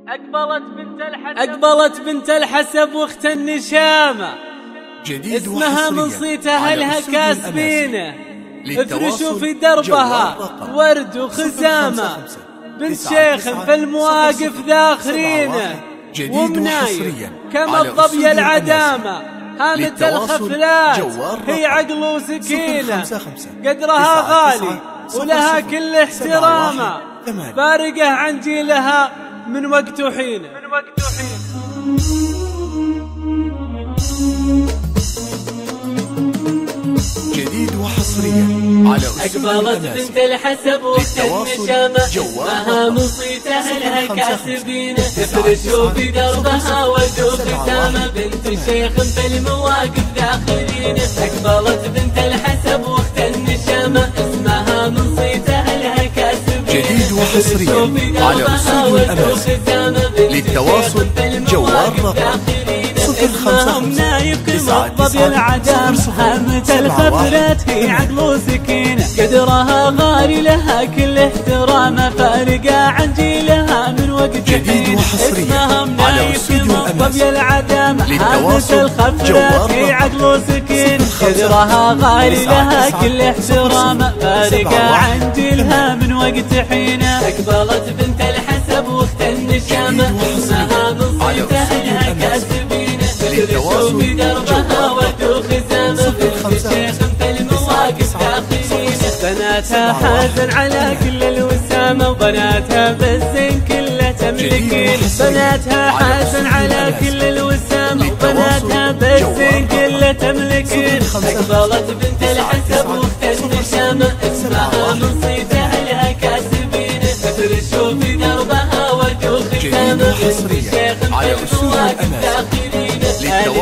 أقبلت بنت الحسب واخت النشامة، اسمها من صيت أهلها كاسبينه، افرشوا في دربها ورد وخزامة، بنت شيخ في المواقف ذاخرينه، ومنايف كما الظبي العدامة، هامة الخفلات هي عقل وسكينة، قدرها غالي ولها كل احترامه، فارقه عن جيلها من وقت وحين. جديد وحصريا على أقبلت بنت الحسب واخت النشامة، اسمها من صيت أهلها كاسبينه، افرشوا في دربها ورد وخزامة، بنت شيخ في المواقف ذاخرينه. أقبلت بنت الحسب واخت النشامة، اسمها من صيت أهلها كاسبينه، جديد وحصريا على أسود الأمازون. للتواصل جوال رقم 05 كما الظبي العدام، هامة الخفلات هي عقل وسكينة، قدرها غالي لها كل احترامه، فارقة عن جيلها من وقت حين. اسمها منايف كما الظبي العدام، هامة الخفلات هي عقل وسكينة، قدرها غالي لها كل احترامه، فارقة عن جيلها من وقت حين. أقبلت بنت الحسب واخت النشامة، اسمها من صيت أهلها كاسبينه، افرشوا في دربها ورد وخزامة، بنت شيخ في المواقف ذاخرينه. بناتها حازن على كل الوسامة، وبناتها بالزين كله تملكين، بناتها حازن على كل الوسامة، وبناتها بالزين كله تملكين. أقبلت بنت الحسب واخت النشامة، اسمها من صيت أهلها كاسبينه، افرشوا في دربها ورد وخزامة، بنت شيخ في المواقف ذاخرينه.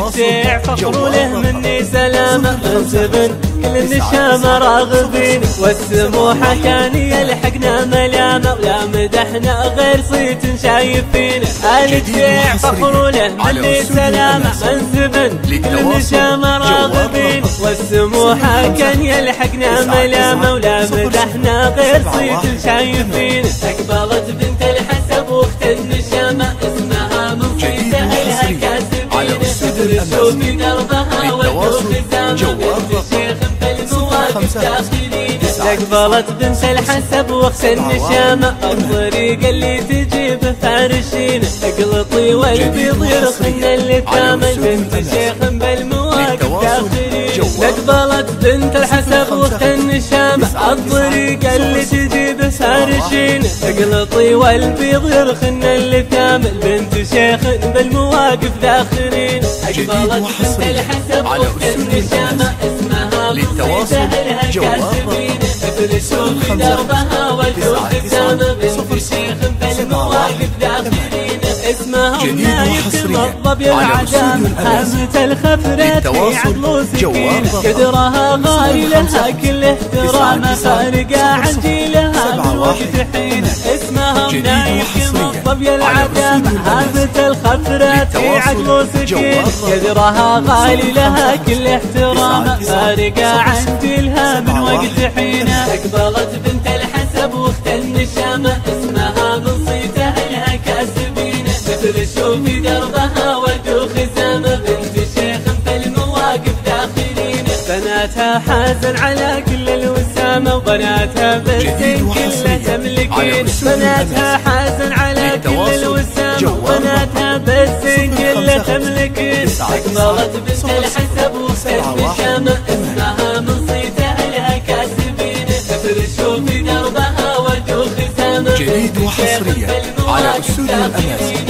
الشيع فخر له مني سلامة، منسب كل النشامة راغبين، والسموحة كان يلحقنا ملامة، ولا مدحنا غير صيت شايفين. الشيع فخر له مني سلامة، منسب كل النشامة راغبين، والسموحة كان يلحقنا ملامة، ولا مدحنا غير صيت شايفين. أقبلت بنت الحسب واخت النشامة، اسمها من صيت أهلها كاسبين، افرشوا في دربها ورد وخزامة، بنت شيخ في المواقف ذاخرينه. أقبلت بنت الحسب واخت النشامة، الطريق اللي تجيب فارشينه، اقلطي والبيض يرخن اللثامة، بنت شيخ بالمواقف ذاخرينه. أقبلت بنت الحسب واخت النشامة، الطريق اللي تجيب فارشينه، اقلطي والبيض يرخن اللثامة، بنت شيخ بالمواقف ذاخرينه. أقبلت بنت الحسب واخت النشامة، اسمها من صيت أهلها كاسبينه، افرشوا في دربها ورد وخزامة، بنت شيخ في المواقف ذاخرينه. اسمها منايف كما الظبي العدام، هامة الخفلات هي عقل وسكينة، قدرها غالي لها كل احترامه، فارقة عن جيلها من وقت حين. اسمها منايف كما الظبي العدام، هامة الخفلات هي عقل وسكينة، قدرها غالي لها كل احترامه، فارقة عن جيلها من وقت حين. أقبلت بنت الحسب واخت النشامة، اسمها من صيت أهلها كاسبينه، افرشوا في دربها ورد وخزامة، بنت شيخ في المواقف ذاخرينه. بناتها حازن على كل الوسامة، وبناتها بالزين كله تملكين، بناتها حازن على كل الوسامة، وبناتها بالزين كله تملكين. أقبلت بنت الحسب واخت النشامة، اسمها من صيت أهلها كاسبينه، افرشوا في دربها ورد وخزامة، جديد وحصريا على أسود الأمازون.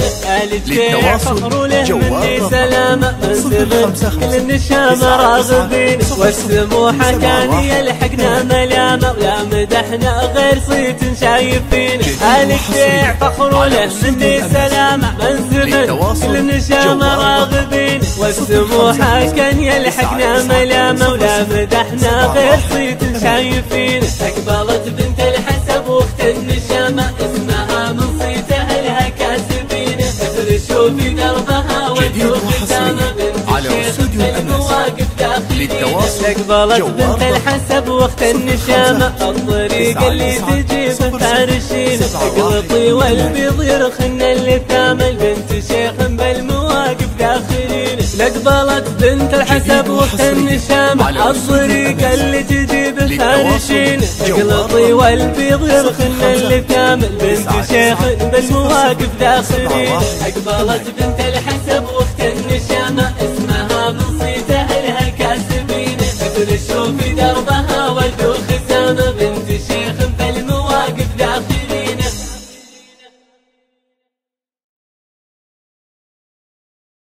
للتواصل جوال سلامة، منسب كل النشامة راغبين، والسموحة كان يلحقنا ملامة، ولا مدحنا غير صيت شايفين. الشيع فخر له مني سلامة، منسب كل النشامة راغبين، والسموحة كان يلحقنا ملامة، ولا مدحنا غير صيت شايفين. أقبلت بنت الحسب واخت النشامة، اسمها من صيت أهلها كاسبينه، افرشوا في دربها ورد وخزامة، بنت شيخ في المواقف ذاخرينه. أقبلت بنت الحسب واخت النشامة، الطريق اللي تجيب فارشينه، اقلطي والبيض يرخن اللثامة. اقبلت بنت الحسب واخت النشام الطريق اللي تجيب الثالثين اقلطي والبيض يرخن اللي كامل بنت شيخ بالمواقف داخلين. اقبلت بنت الحسب واخت النشام